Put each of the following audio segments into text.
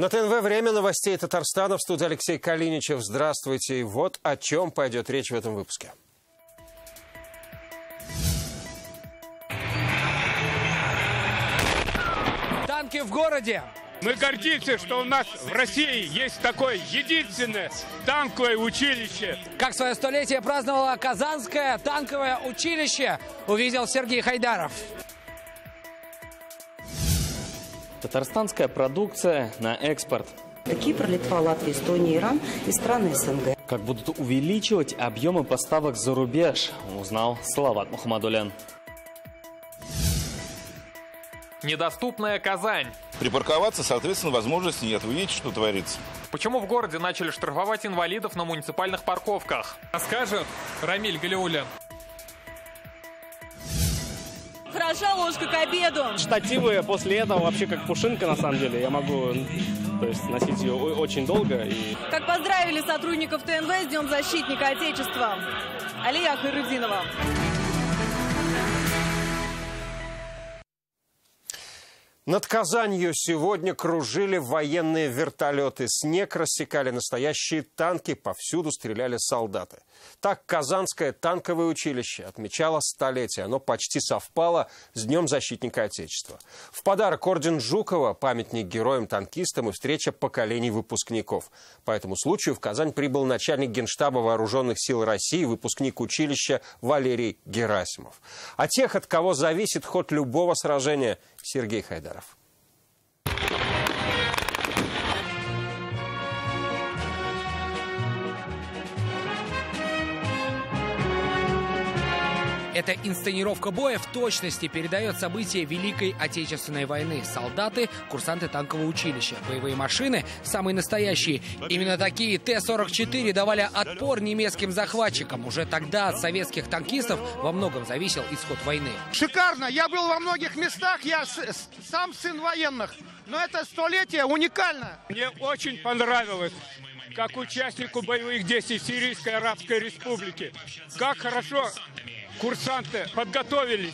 На ТНВ «Время новостей Татарстана», в студии Алексей Калиничев. Здравствуйте. И вот о чем пойдет речь в этом выпуске. Танки в городе. Мы гордимся, что у нас в России есть такое единственное танковое училище. Как свое столетие праздновало Казанское танковое училище, увидел Сергей Хайдаров. Татарстанская продукция на экспорт. Кипр, Литва, Латвия, Эстония, Иран и страны СНГ. Как будут увеличивать объемы поставок за рубеж, узнал Салават Мухаммадулян. Недоступная Казань. Припарковаться, соответственно, возможности нет. Вы видите, что творится? Почему в городе начали штрафовать инвалидов на муниципальных парковках? Расскажет Рамиль Галиулян. Хороша ложка к обеду. Штативы после этого вообще как пушинка, на самом деле. Я могу носить ее очень долго. Как поздравили сотрудников ТНВ с Днем защитника Отечества. Алия Хайрудинова. Над Казанью сегодня кружили военные вертолеты. Снег рассекали настоящие танки, повсюду стреляли солдаты. Так Казанское танковое училище отмечало столетие. Оно почти совпало с Днем защитника Отечества. В подарок орден Жукова, памятник героям-танкистам и встреча поколений выпускников. По этому случаю в Казань прибыл начальник Генштаба Вооруженных сил России, выпускник училища Валерий Герасимов. А тех, от кого зависит ход любого сражения, Сергей Хайдаров. Эта инсценировка боя в точности передает события Великой Отечественной войны. Солдаты, курсанты танкового училища, боевые машины самые настоящие. Именно такие Т-44 давали отпор немецким захватчикам. Уже тогда от советских танкистов во многом зависел исход войны. Шикарно! Я был во многих местах, я сам сын военных. Но это столетие уникально. Мне очень понравилось, как участнику боевых действий в Сирийской Арабской Республике. Как хорошо курсанты подготовились.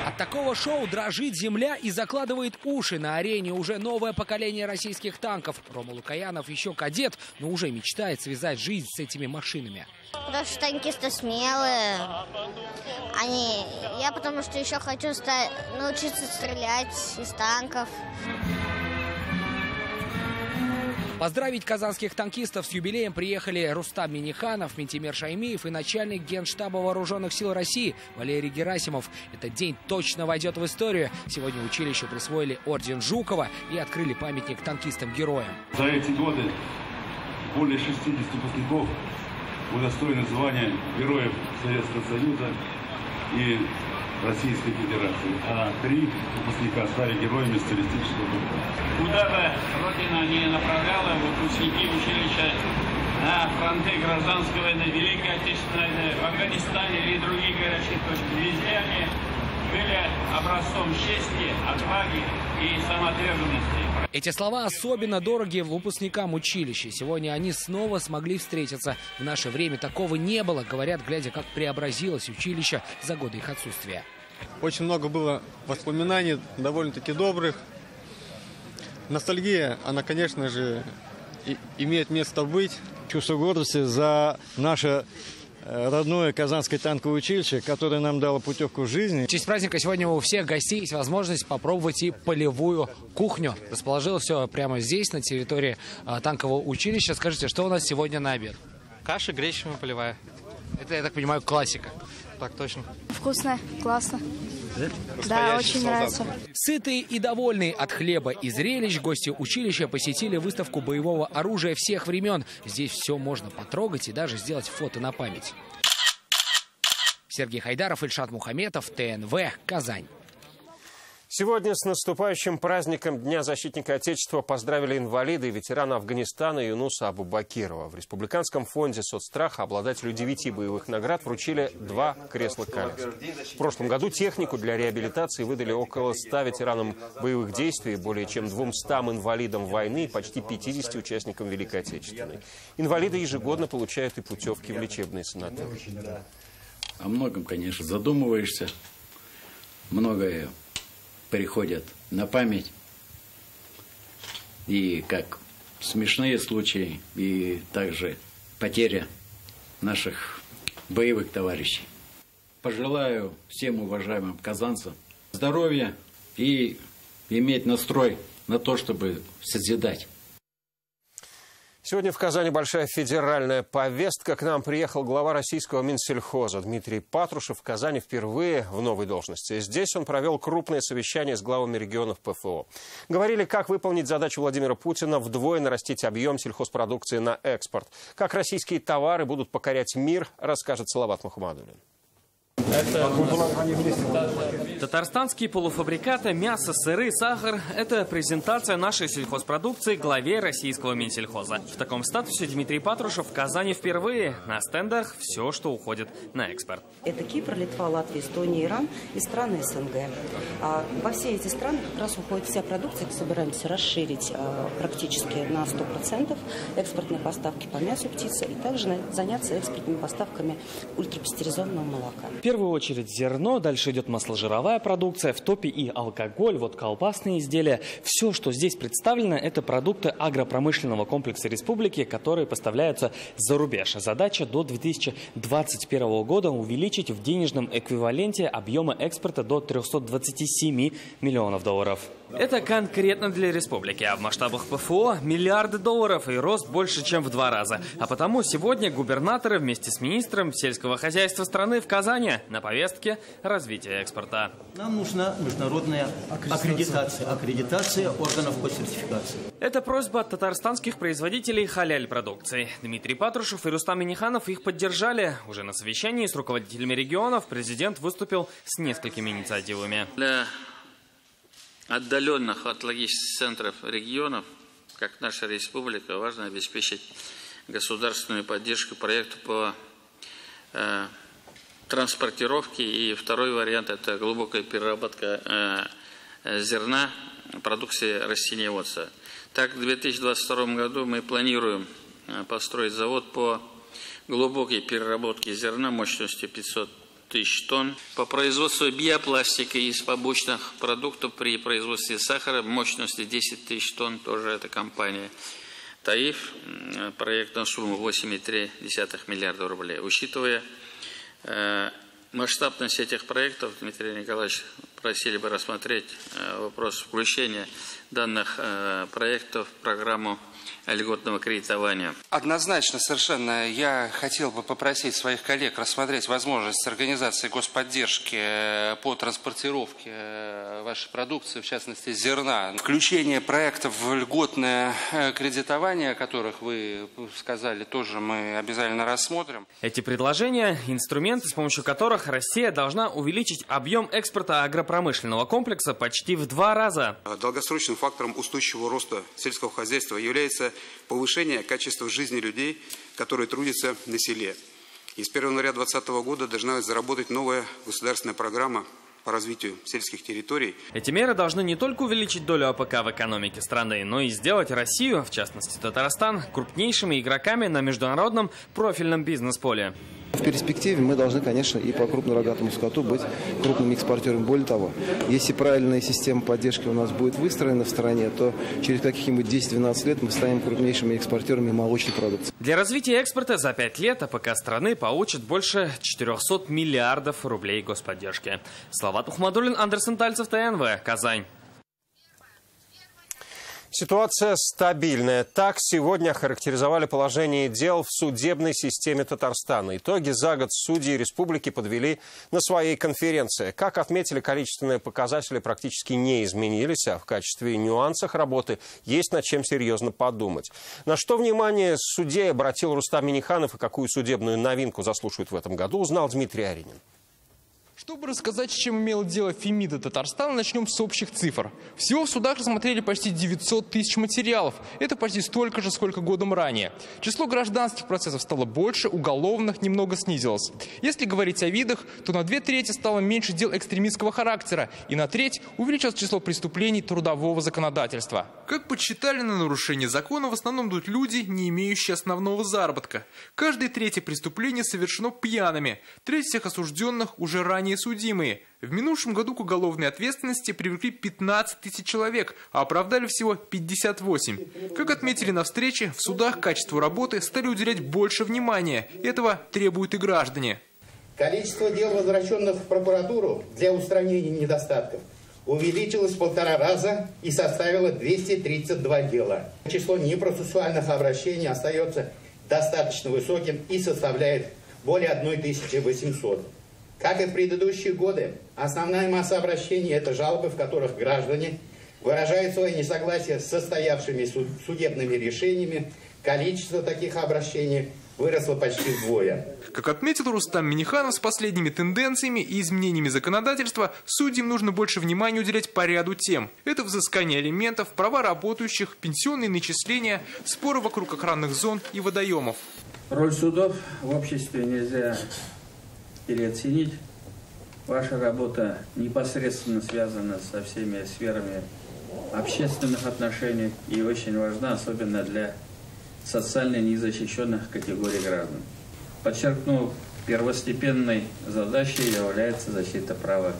От такого шоу дрожит земля и закладывает уши. На арене уже новое поколение российских танков. Рома Лукаянов еще кадет, но уже мечтает связать жизнь с этими машинами. Потому что танкисты смелые. Я потому что еще хочу научиться стрелять из танков. Поздравить казанских танкистов с юбилеем приехали Рустам Миниханов, Ментимер Шаймиев и начальник Генштаба Вооруженных сил России Валерий Герасимов. Этот день точно войдет в историю. Сегодня училищу присвоили орден Жукова и открыли памятник танкистам-героям. За эти годы более 60 выпускников удостоены звания Героев Советского Союза и Российской Федерации, а 3 выпускника стали героями социалистического труда. Куда бы Родина не направляла, выпускники училища на фронты гражданской войны, Великой Отечественной войны, в Афганистане или других горячих точках, везде они были образцом чести, отваги и самоотверженности. Эти слова особенно дороги выпускникам училища. Сегодня они снова смогли встретиться. В наше время такого не было, говорят, глядя, как преобразилось училище за годы их отсутствия. Очень много было воспоминаний, довольно-таки добрых. Ностальгия, она, конечно же, имеет место быть. Чувство гордости за наше родное Казанское танковое училище, которое нам дало путевку в жизни. В честь праздника сегодня у всех гостей есть возможность попробовать и полевую кухню. Расположилось все прямо здесь, на территории танкового училища. Скажите, что у нас сегодня на обед? Каша гречневая полевая. Это, я так понимаю, классика. Так точно. Вкусно, классно. Да, очень нравится. Сытые и довольные от хлеба и зрелищ, гости училища посетили выставку боевого оружия всех времен. Здесь все можно потрогать и даже сделать фото на память. Сергей Хайдаров, Ильшат Мухаметов, ТНВ, Казань. Сегодня с наступающим праздником Дня защитника Отечества поздравили инвалида и ветерана Афганистана Юнуса Абубакирова. В Республиканском фонде соцстраха обладателю 9 боевых наград вручили 2 кресла-калица. В прошлом году технику для реабилитации выдали около 100 ветеранам боевых действий, более чем 200 инвалидам войны и почти 50 участникам Великой Отечественной. Инвалиды ежегодно получают и путевки в лечебные санатории. О многом, конечно, задумываешься, многое приходят на память, и как смешные случаи, и также потеря наших боевых товарищей. Пожелаю всем уважаемым казанцам здоровья и иметь настрой на то, чтобы созидать. Сегодня в Казани большая федеральная повестка. К нам приехал глава российского Минсельхоза Дмитрий Патрушев. В Казани впервые в новой должности. Здесь он провел крупное совещание с главами регионов ПФО. Говорили, как выполнить задачу Владимира Путина вдвое нарастить объем сельхозпродукции на экспорт. Как российские товары будут покорять мир, расскажет Салават Мухаммадуллин. Татарстанские полуфабрикаты, мясо, сыры, сахар – это презентация нашей сельхозпродукции главе российского Минсельхоза. В таком статусе Дмитрий Патрушев в Казани впервые. На стендах все, что уходит на экспорт. Это Кипр, Литва, Латвия, Эстония, Иран и страны СНГ. Во все эти страны как раз уходит вся продукция. Собираемся расширить практически на 100% экспортные поставки по мясу птицы и также заняться экспортными поставками ультрапастеризованного молока. В первую очередь зерно, дальше идет масложировая продукция, в топе и алкоголь, вот колбасные изделия. Все, что здесь представлено, это продукты агропромышленного комплекса республики, которые поставляются за рубеж. Задача до 2021 года увеличить в денежном эквиваленте объемы экспорта до 327 миллионов долларов. Это конкретно для республики, а в масштабах ПФО миллиарды долларов и рост больше, чем в 2 раза. А потому сегодня губернаторы вместе с министром сельского хозяйства страны в Казани на повестке развития экспорта. Нам нужна международная аккредитация органов госсертификации. Это просьба от татарстанских производителей халяль-продукции. Дмитрий Патрушев и Рустам Минниханов их поддержали. Уже на совещании с руководителями регионов президент выступил с несколькими инициативами. Для отдаленных от логистических центров регионов, как наша республика, важно обеспечить государственную поддержку проекту по транспортировки, и второй вариант – это глубокая переработка зерна, продукции растениеводства. Так, в 2022 году мы планируем построить завод по глубокой переработке зерна мощностью 500 тысяч тонн, по производству биопластика из побочных продуктов при производстве сахара мощностью 10 тысяч тонн, тоже эта компания ТАИФ, проект на сумму 8,3 миллиарда рублей. Учитывая масштабность этих проектов, Дмитрий Николаевич, просили бы рассмотреть вопрос включения данных проектов в программу льготного кредитования. Однозначно, совершенно. Я хотел бы попросить своих коллег рассмотреть возможность организации господдержки по транспортировке вашей продукции, в частности зерна. Включение проектов в льготное кредитование, о которых вы сказали, тоже мы обязательно рассмотрим. Эти предложения – инструменты, с помощью которых Россия должна увеличить объем экспорта агропромышленного комплекса почти в 2 раза. Долгосрочным фактором устойчивого роста сельского хозяйства является повышение качества жизни людей, которые трудятся на селе. И с 1 января 2020 года должна заработать новая государственная программа по развитию сельских территорий. Эти меры должны не только увеличить долю АПК в экономике страны, но и сделать Россию, в частности Татарстан, крупнейшими игроками на международном профильном бизнес-поле. В перспективе мы должны, конечно, и по крупнорогатому скоту быть крупными экспортерами. Более того, если правильная система поддержки у нас будет выстроена в стране, то через каких-нибудь 10-12 лет мы станем крупнейшими экспортерами молочной продукции. Для развития экспорта за 5 лет АПК страны получит больше 400 миллиардов рублей господдержки. Салават Мухаммадуллин, Андерсон Тальцев, ТНВ, Казань. Ситуация стабильная. Так сегодня охарактеризовали положение дел в судебной системе Татарстана. Итоги за год судьи республики подвели на своей конференции. Как отметили, количественные показатели практически не изменились, а в качестве нюансов работы есть над чем серьезно подумать. На что внимание судей обратил Рустам Минниханов и какую судебную новинку заслушают в этом году, узнал Дмитрий Аринин. Чтобы рассказать, с чем имело дело Фемида Татарстана, начнем с общих цифр. Всего в судах рассмотрели почти 900 тысяч материалов. Это почти столько же, сколько годом ранее. Число гражданских процессов стало больше, уголовных немного снизилось. Если говорить о видах, то на 2/3 стало меньше дел экстремистского характера, и на 1/3 увеличилось число преступлений трудового законодательства. Как подсчитали, на нарушение закона в основном идут люди, не имеющие основного заработка. Каждое 3-е преступление совершено пьяными. Треть всех осужденных уже ранее ранее судимые. В минувшем году к уголовной ответственности привлекли 15 тысяч человек, а оправдали всего 58. Как отметили на встрече, в судах качеству работы стали уделять больше внимания. Этого требуют и граждане. Количество дел, возвращенных в прокуратуру для устранения недостатков, увеличилось в 1,5 раза и составило 232 дела. Число непроцессуальных обращений остается достаточно высоким и составляет более 1800. Как и в предыдущие годы, основная масса обращений – это жалобы, в которых граждане выражают свое несогласие с состоявшими судебными решениями. Количество таких обращений выросло почти вдвое. Как отметил Рустам Миниханов, с последними тенденциями и изменениями законодательства судьям нужно больше внимания уделять по ряду тем. Это взыскание алиментов, права работающих, пенсионные начисления, споры вокруг охранных зон и водоемов. Роль судов в обществе нельзя переоценить. Ваша работа непосредственно связана со всеми сферами общественных отношений и очень важна, особенно для социально незащищенных категорий граждан. Подчеркну, первостепенной задачей является защита права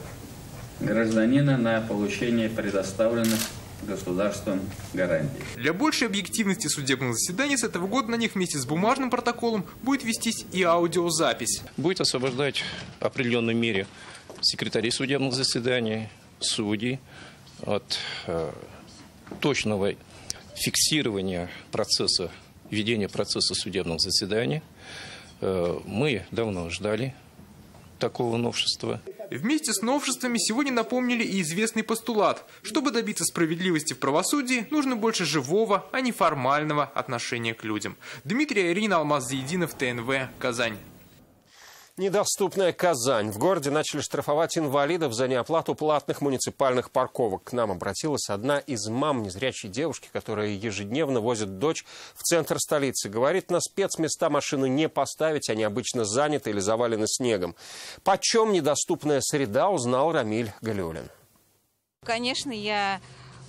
гражданина на получение предоставленных государством гарантий. Для большей объективности судебных заседаний с этого года на них вместе с бумажным протоколом будет вестись и аудиозапись. Будет освобождать в определенной мере секретарей судебных заседаний, судей от точного фиксирования процесса, ведения процесса судебных заседаний. Мы давно ждали такого новшества. Вместе с новшествами сегодня напомнили и известный постулат. Чтобы добиться справедливости в правосудии, нужно больше живого, а не формального отношения к людям. Дмитрий Айрин, Алмаз Заединов, ТНВ, Казань. Недоступная Казань. В городе начали штрафовать инвалидов за неоплату платных муниципальных парковок. К нам обратилась одна из мам незрячей девушки, которая ежедневно возит дочь в центр столицы. Говорит, на спецместа машину не поставить, они обычно заняты или завалены снегом. Почем недоступная среда, узнал Рамиль Галиуллин. Конечно, я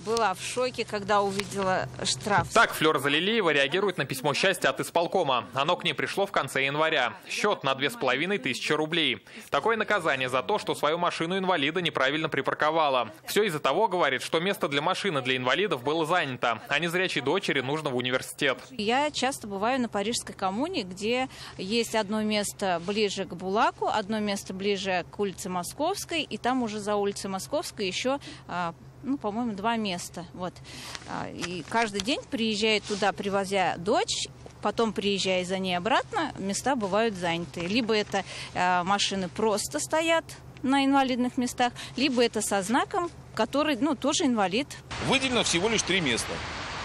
была в шоке, когда увидела штраф. Так Флёр Залилеева реагирует на письмо счастья от исполкома. Оно к ней пришло в конце января. Счет на 2500 рублей. Такое наказание за то, что свою машину инвалида неправильно припарковала. Все из-за того, говорит, что место для машины для инвалидов было занято, а незрячей дочери нужно в университет. Я часто бываю на Парижской коммуне, где есть одно место ближе к Булаку, одно место ближе к улице Московской, и там уже за улицей Московской еще по-моему, 2 места. Вот. И каждый день приезжаю туда, привозя дочь, потом приезжая за ней обратно, места бывают заняты. Либо это машины просто стоят на инвалидных местах, либо это со знаком, который, тоже инвалид. Выделено всего лишь 3 места.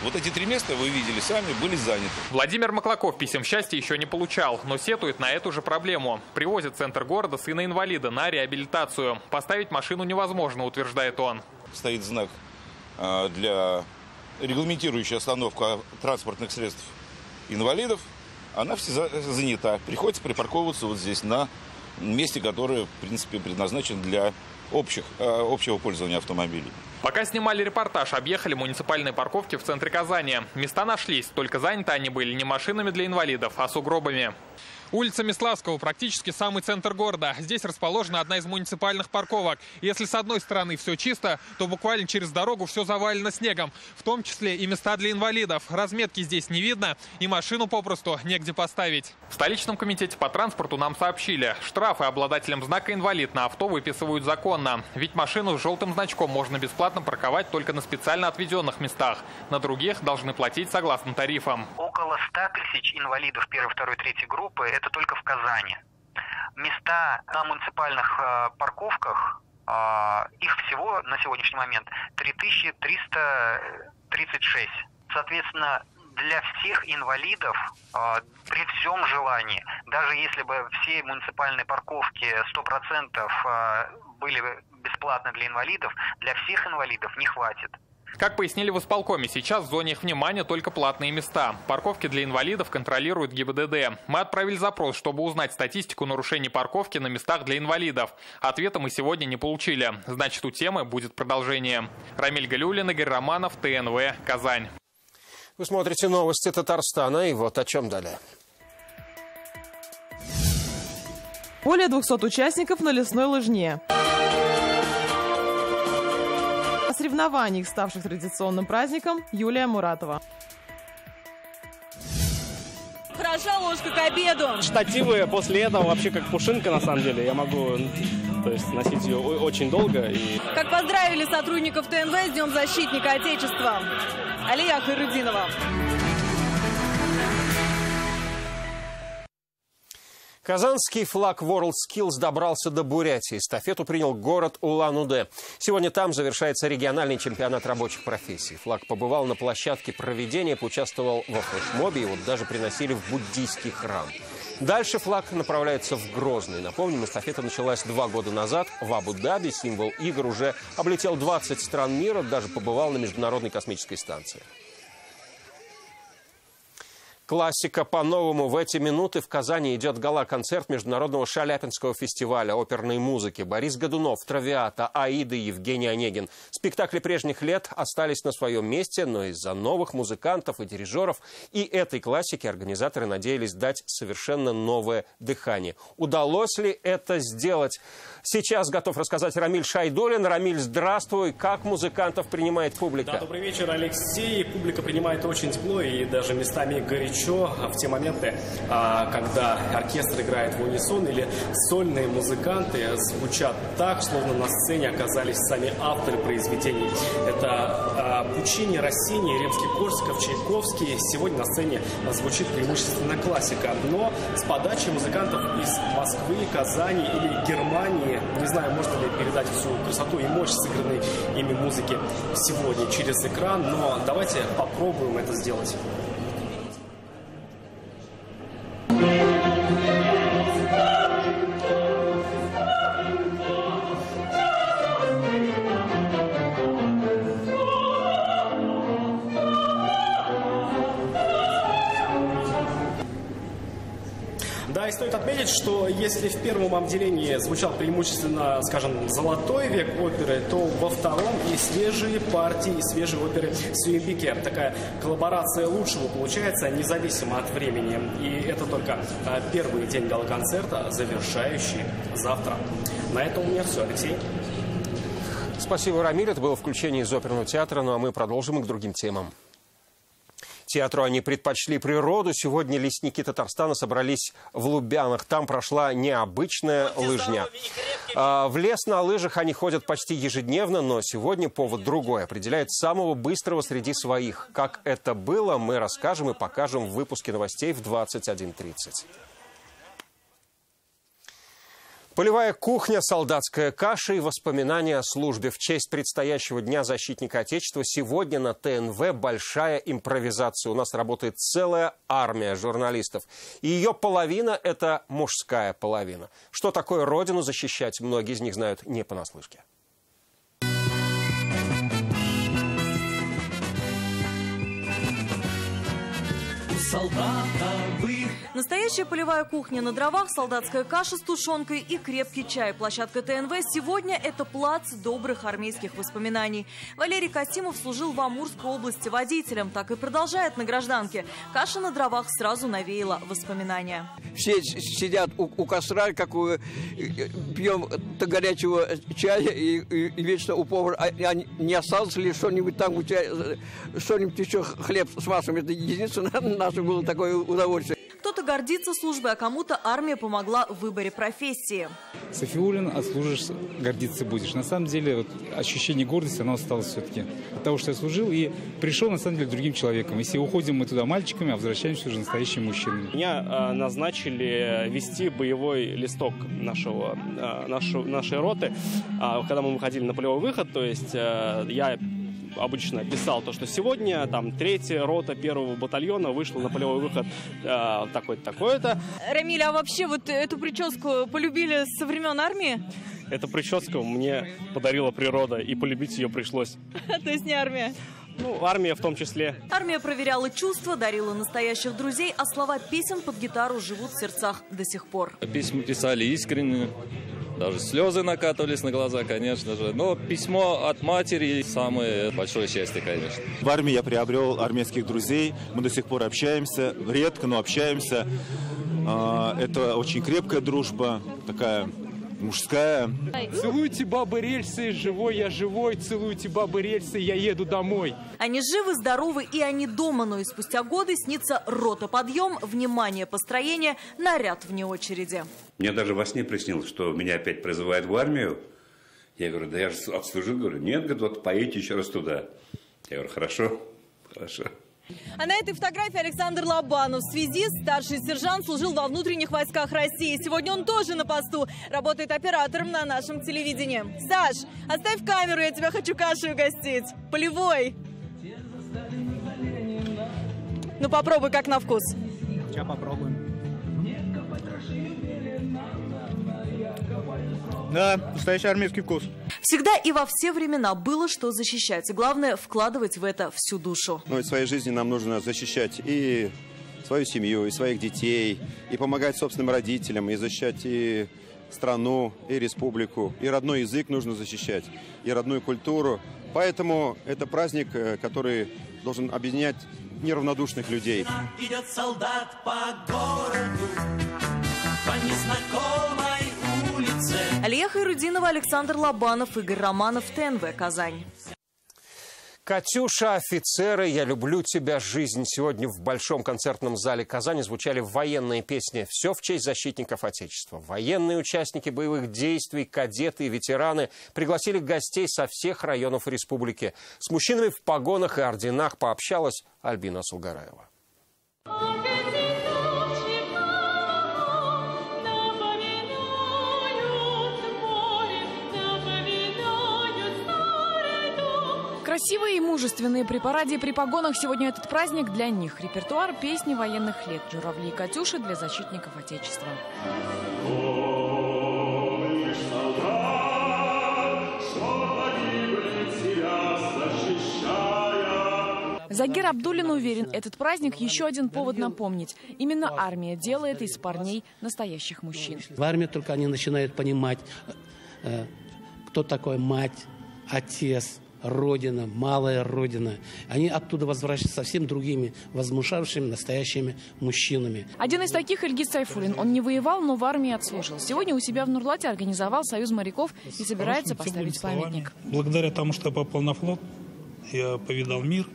Вот эти 3 места, вы видели сами, были заняты. Владимир Маклаков писем счастья еще не получал, но сетует на эту же проблему. Привозит в центр города сына инвалида на реабилитацию. Поставить машину невозможно, утверждает он. Стоит знак регламентирующий остановку транспортных средств инвалидов. Она вся занята. Приходится припарковываться вот здесь, на месте, которое, в принципе, предназначено для общего пользования автомобилей. Пока снимали репортаж, объехали муниципальные парковки в центре Казани. Места нашлись, только заняты они были не машинами для инвалидов, а сугробами. Улица Миславского, практически самый центр города. Здесь расположена одна из муниципальных парковок. Если с одной стороны все чисто, то буквально через дорогу все завалено снегом. В том числе и места для инвалидов. Разметки здесь не видно, и машину попросту негде поставить. В столичном комитете по транспорту нам сообщили, штрафы обладателям знака «инвалид» на авто выписывают законно. Ведь машину с желтым значком можно бесплатно парковать только на специально отведенных местах. На других должны платить согласно тарифам. Около 100 тысяч инвалидов 1, 2, 3 группы – это только в Казани. Места на муниципальных парковках, их всего на сегодняшний момент 3336. Соответственно, для всех инвалидов при всем желании, даже если бы все муниципальные парковки 100% были бесплатны для инвалидов, для всех инвалидов не хватит. Как пояснили в исполкоме, сейчас в зоне их внимания только платные места. Парковки для инвалидов контролирует ГИБДД. Мы отправили запрос, чтобы узнать статистику нарушений парковки на местах для инвалидов. Ответа мы сегодня не получили. Значит, у темы будет продолжение. Рамиль Галиуллин, Игорь Романов, ТНВ, Казань. Вы смотрите новости Татарстана, и вот о чем далее. Более 200 участников на лесной лыжне. О соревнованиях, ставших традиционным праздником, Юлия Муратова. Хороша ложка к обеду. Штативы после этого вообще как пушинка, на самом деле. Я могу, то есть, носить ее очень долго. И... Как поздравили сотрудников ТНВ с Днем защитника Отечества. Алия Хайрудинова. Казанский флаг WorldSkills добрался до Бурятии. Эстафету принял город Улан-Удэ. Сегодня там завершается региональный чемпионат рабочих профессий. Флаг побывал на площадке проведения, поучаствовал во флешмобе, его даже приносили в буддийский храм. Дальше флаг направляется в Грозный. Напомним, эстафета началась 2 года назад в Абу-Даби. Символ игр уже облетел 20 стран мира, даже побывал на Международной космической станции. Классика по-новому. В эти минуты в Казани идет гала-концерт Международного Шаляпинского фестиваля оперной музыки. Борис Годунов, Травиата, Аида и Евгений Онегин. Спектакли прежних лет остались на своем месте, но из-за новых музыкантов и дирижеров и этой классики организаторы надеялись дать совершенно новое дыхание. Удалось ли это сделать? Сейчас готов рассказать Рамиль Шайдуллин. Рамиль, здравствуй. Как музыкантов принимает публика? Да, добрый вечер, Алексей. Публика принимает очень тепло и даже местами горячо. В те моменты, когда оркестр играет в унисон или сольные музыканты звучат так, словно на сцене оказались сами авторы произведений. Это Пучини, Россини, Римский-Корсаков, Чайковский. Сегодня на сцене звучит преимущественно классика. Но с подачи музыкантов из Москвы, Казани или Германии, не знаю, можно ли передать всю красоту и мощь сыгранной ими музыки сегодня через экран, но давайте попробуем это сделать. Да, и стоит отметить, что если в первом отделении звучал преимущественно, скажем, золотой век оперы, то во втором и свежие партии, и свежие оперы Сюембикер. Такая коллаборация лучшего получается, независимо от времени. И это только первый день гала-концерта, завершающий завтра. На этом у меня все, Алексей. Спасибо, Рамиль. Это было включение из оперного театра, ну а мы продолжим и к другим темам. Театру они предпочли природу. Сегодня лесники Татарстана собрались в Лубянах. Там прошла необычная лыжня. В лес на лыжах они ходят почти ежедневно, но сегодня повод другой. Определяет самого быстрого среди своих. Как это было, мы расскажем и покажем в выпуске новостей в 21:30. Полевая кухня, солдатская каша и воспоминания о службе. В честь предстоящего Дня защитника Отечества сегодня на ТНВ большая импровизация. У нас работает целая армия журналистов. И ее половина – это мужская половина. Что такое родину защищать, многие из них знают не понаслышке. Настоящая полевая кухня на дровах, солдатская каша с тушенкой и крепкий чай. Площадка ТНВ сегодня – это плац добрых армейских воспоминаний. Валерий Касимов служил в Амурской области водителем, так и продолжает на гражданке. Каша на дровах сразу навеяла воспоминания. Все сидят у костра, пьем горячего чая и вечно у повара. Не осталось ли что-нибудь там, что-нибудь еще, хлеб с маслом? Это единственное наше было такое удовольствие. Кто-то гордится службой, а кому-то армия помогла в выборе профессии. Софиуллин, отслужишь, гордиться будешь. На самом деле, вот, ощущение гордости, оно осталось все-таки от того, что я служил, и пришел, на самом деле, другим человеком. Если уходим мы туда мальчиками, а возвращаемся уже настоящими мужчинами. Меня назначили вести боевой листок нашей роты. Когда мы выходили на полевой выход, то есть я обычно писал то, что сегодня там 3-я рота 1-го батальона вышла на полевой выход такой-то, такой-то. Рамиль, а вообще вот эту прическу полюбили со времен армии? Эта прическа мне подарила природа, и полюбить ее пришлось. То есть не армия? Ну, армия в том числе. Армия проверяла чувства, дарила настоящих друзей, а слова песен под гитару живут в сердцах до сих пор. Песни писали искренне, Даже слезы накатывались на глаза, конечно же. Но письмо от матери – самое большое счастье, конечно. В армии я приобрел армейских друзей. Мы до сих пор общаемся. Редко, но общаемся. Это очень крепкая дружба, такая мужская. Целуйте бабы рельсы, живой я живой, целуйте бабы рельсы, я еду домой. Они живы, здоровы и они дома, но и спустя годы снится ротоподъем, внимание, построение, наряд вне очереди. Мне даже во сне приснилось, что меня опять призывают в армию. Я говорю, да я же отслужил. Говорю, нет, говорит, вот поедете еще раз туда. Я говорю, хорошо, хорошо. А на этой фотографии Александр Лобанов. Связист, старший сержант, служил во внутренних войсках России. Сегодня он тоже на посту. Работает оператором на нашем телевидении. Саш, оставь камеру, я тебя хочу кашей угостить. Полевой. Ну попробуй, как на вкус. Сейчас попробуем. Да, настоящий армейский вкус. Всегда и во все времена было что защищать. И главное, вкладывать в это всю душу. В своей жизни нам нужно защищать и свою семью, и своих детей, и помогать собственным родителям, и защищать и страну, и республику. И родной язык нужно защищать, и родную культуру. Поэтому это праздник, который должен объединять неравнодушных людей. Идет солдат по городу, по незнакомой улице. Алия Хайрудинова, Александр Лобанов, Игорь Романов, ТНВ, Казань. «Катюша, офицеры, я люблю тебя, жизнь». Сегодня в Большом концертном зале Казани звучали военные песни. Все в честь защитников Отечества. Военные участники боевых действий, кадеты и ветераны пригласили гостей со всех районов республики. С мужчинами в погонах и орденах пообщалась Альбина Асулгараева. Красивые и мужественные при параде и при погонах сегодня этот праздник для них. Репертуар песни военных лет, журавли и Катюши для защитников Отечества. Загир Абдуллин уверен, этот праздник еще один повод напомнить. Именно армия делает из парней настоящих мужчин. В армии только они начинают понимать, кто такой мать, отец, Родина, малая Родина. Они оттуда возвращаются совсем другими, возмужавшими, настоящими мужчинами. Один из таких Ильгиз Сайфуллин. Он не воевал, но в армии отслужил. Сегодня у себя в Нурлате организовал союз моряков и собирается поставить памятник. Благодаря тому, что я попал на флот, я повидал мир,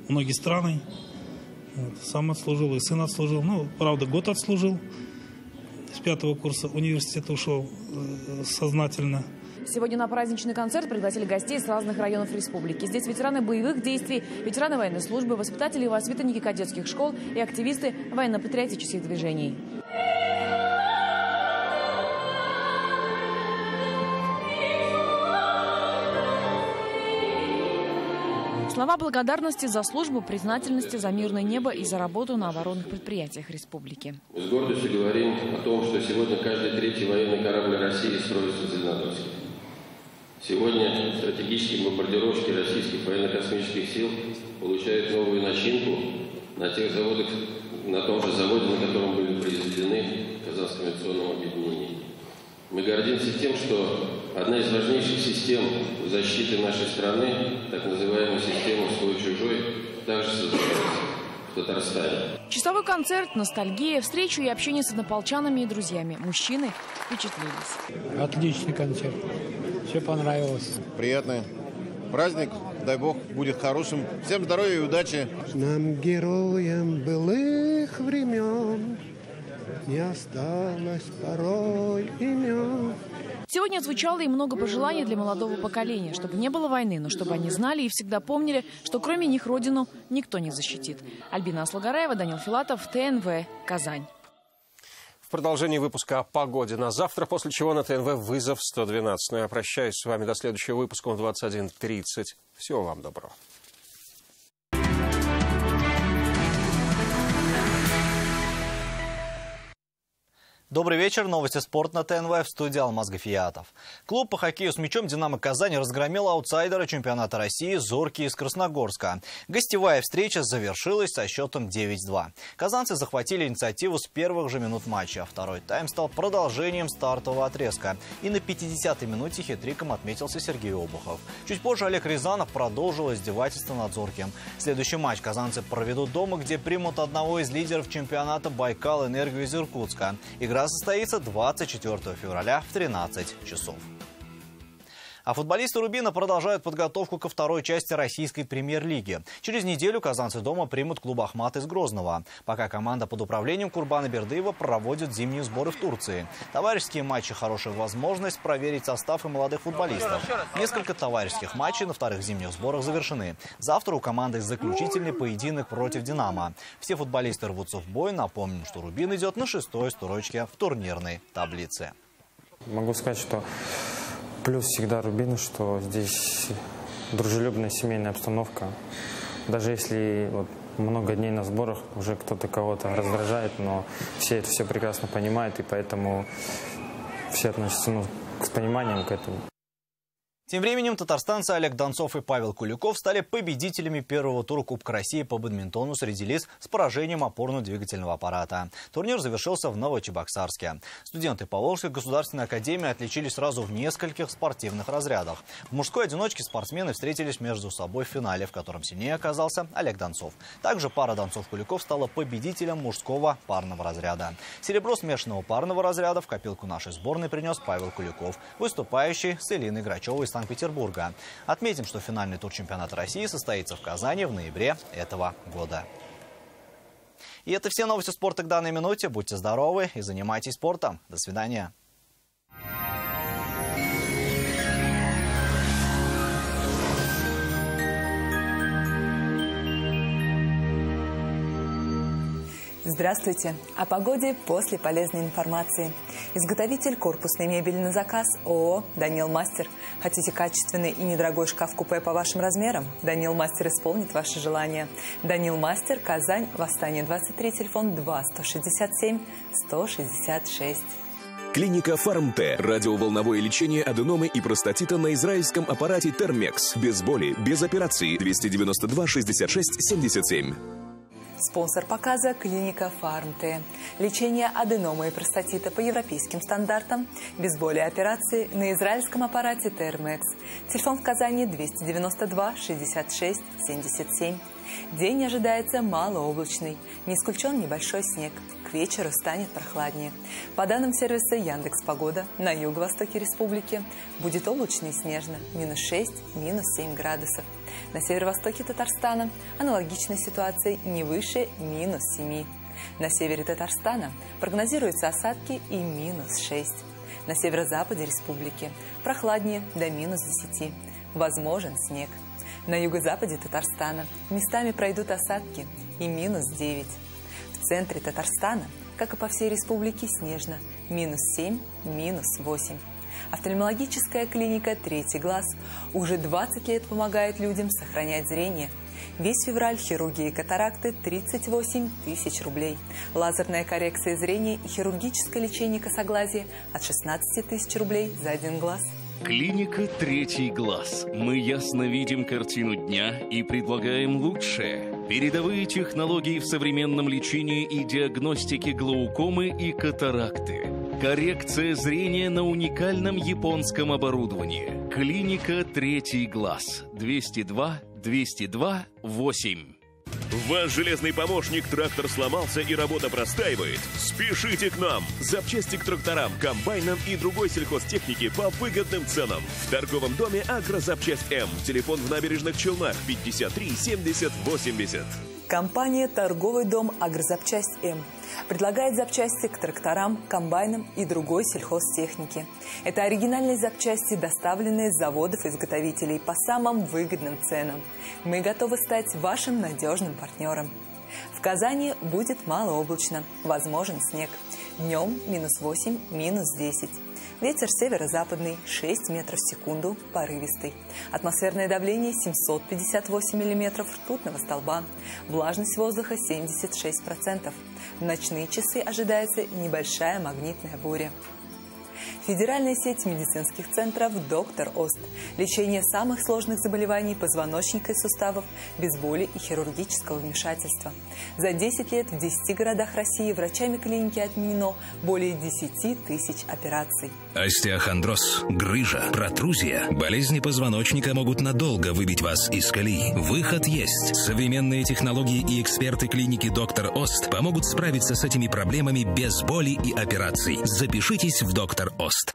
многие страны. Сам отслужил, и сын отслужил. Ну, правда, год отслужил. С 5-го курса университета ушел сознательно. Сегодня на праздничный концерт пригласили гостей с разных районов республики. Здесь ветераны боевых действий, ветераны военной службы, воспитатели и воспитанники кадетских школ и активисты военно-патриотических движений. Слова благодарности за службу, признательности за мирное небо и за работу на оборонных предприятиях республики. Мы с гордостью говорим о том, что сегодня каждый третий военный корабль России строится в Зеленодольске. Сегодня стратегические бомбардировщики российских военно-космических сил получают новую начинку на тех заводах, на том же заводе, на котором были произведены в Казанском авиационном объединении. Мы гордимся тем, что одна из важнейших систем защиты нашей страны, так называемая система «свой-чужой», также создавалась в Татарстане. Часовой концерт, ностальгия, встречу и общение с однополчанами и друзьями. Мужчины впечатлились. Отличный концерт. Все понравилось. Приятный праздник. Дай Бог, будет хорошим. Всем здоровья и удачи. Нам, героям былых времен, не осталось порой имен. Сегодня звучало и много пожеланий для молодого поколения, чтобы не было войны, но чтобы они знали и всегда помнили, что кроме них родину никто не защитит. Альбина Асулгараева, Данил Филатов, ТНВ, Казань. В продолжении выпуска о погоде на завтра, после чего на ТНВ вызов 112. Ну, я прощаюсь с вами до следующего выпуска в 21:30. Всего вам доброго. Добрый вечер. Новости спорта на ТНВ, в студии Алмаз Гафиятов. Клуб по хоккею с мячом «Динамо Казань» разгромил аутсайдера чемпионата России «Зорки» из Красногорска. Гостевая встреча завершилась со счетом 9-2. Казанцы захватили инициативу с первых же минут матча. Второй тайм стал продолжением стартового отрезка. И на 50-й минуте хитриком отметился Сергей Обухов. Чуть позже Олег Рязанов продолжил издевательство над «Зорки». Следующий матч казанцы проведут дома, где примут одного из лидеров чемпионата «Байкал-Энергию» из Иркутска. Игра состоится 24 февраля в 13 часов. А футболисты «Рубина» продолжают подготовку ко второй части российской премьер-лиги. Через неделю казанцы дома примут клуб «Ахмат» из Грозного. Пока команда под управлением Курбана Бердыева проводит зимние сборы в Турции. Товарищеские матчи – хорошая возможность проверить состав и молодых футболистов. Несколько товарищеских матчей на вторых зимних сборах завершены. Завтра у команды заключительный поединок против «Динамо». Все футболисты рвутся в бой. Напомним, что «Рубин» идет на 6-й строчке в турнирной таблице. Могу сказать, что плюс всегда «Рубину», что здесь дружелюбная семейная обстановка. Даже если много дней на сборах, уже кто-то кого-то раздражает, но все это все прекрасно понимают, и поэтому все относятся с пониманием к этому. Тем временем татарстанцы Олег Донцов и Павел Куликов стали победителями первого тура Кубка России по бадминтону среди лиц с поражением опорно-двигательного аппарата. Турнир завершился в Новочебоксарске. Студенты Поволжской государственной академии отличились сразу в нескольких спортивных разрядах. В мужской одиночке спортсмены встретились между собой в финале, в котором сильнее оказался Олег Донцов. Также пара Донцов-Куликов стала победителем мужского парного разряда. Серебро смешанного парного разряда в копилку нашей сборной принес Павел Куликов, выступающий с Элиной Грачевой из Санкт-Петербурга. Отметим, что финальный тур чемпионата России состоится в Казани в ноябре этого года. И это все новости спорта к данной минуте. Будьте здоровы и занимайтесь спортом. До свидания. Здравствуйте! О погоде после полезной информации. Изготовитель корпусной мебели на заказ ООО «Данил Мастер». Хотите качественный и недорогой шкаф-купе по вашим размерам? «Данил Мастер» исполнит ваши желания. «Данил Мастер», Казань, Восстание 23, телефон 2-167-166. Клиника Фармте. Радиоволновое лечение аденомы и простатита на израильском аппарате Термекс. Без боли, без операции. 292 66 77. Спонсор показа – клиника Фармте. Лечение аденомы и простатита по европейским стандартам, без боли операции на израильском аппарате Термекс. Телефон в Казани 292 66 77. День ожидается малооблачный, не исключен небольшой снег. К вечеру станет прохладнее. По данным сервиса Яндекс.Погода, на юго-востоке республики будет облачно и снежно, -6, -7 градусов. На северо-востоке Татарстана аналогичная ситуация не выше -7. На севере Татарстана прогнозируются осадки и -6. На северо-западе республики прохладнее до -10. Возможен снег. На юго-западе Татарстана местами пройдут осадки и -9. В центре Татарстана, как и по всей республике, снежно, -7, -8. Офтальмологическая клиника «Третий глаз» уже 20 лет помогает людям сохранять зрение. Весь февраль хирургии и катаракты 38 тысяч рублей. Лазерная коррекция зрения и хирургическое лечение косоглазия от 16 тысяч рублей за один глаз. Клиника «Третий глаз». Мы ясно видим картину дня и предлагаем лучшее. Передовые технологии в современном лечении и диагностике глаукомы и катаракты. Коррекция зрения на уникальном японском оборудовании. Клиника «Третий глаз». 202 202 8. Ваш железный помощник трактор сломался и работа простаивает? Спешите к нам! Запчасти к тракторам, комбайнам и другой сельхозтехнике по выгодным ценам. В торговом доме «Агрозапчасть М». Телефон в Набережных Челнах 53 70 80. Компания «Торговый дом Агрозапчасть М» предлагает запчасти к тракторам, комбайнам и другой сельхозтехнике. Это оригинальные запчасти, доставленные с заводов-изготовителей по самым выгодным ценам. Мы готовы стать вашим надежным партнером. В Казани будет малооблачно, возможен снег. Днем -8, -10. Ветер северо-западный 6 метров в секунду, порывистый. Атмосферное давление 758 миллиметров ртутного столба. Влажность воздуха 76%. В ночные часы ожидается небольшая магнитная буря. Федеральная сеть медицинских центров «Доктор Ост». Лечение самых сложных заболеваний позвоночника и суставов без боли и хирургического вмешательства. За 10 лет в 10 городах России врачами клиники отменено более 10 тысяч операций. Остеохондроз, грыжа, протрузия. Болезни позвоночника могут надолго выбить вас из колеи. Выход есть. Современные технологии и эксперты клиники «Доктор Ост» помогут справиться с этими проблемами без боли и операций. Запишитесь в «Доктор Ост».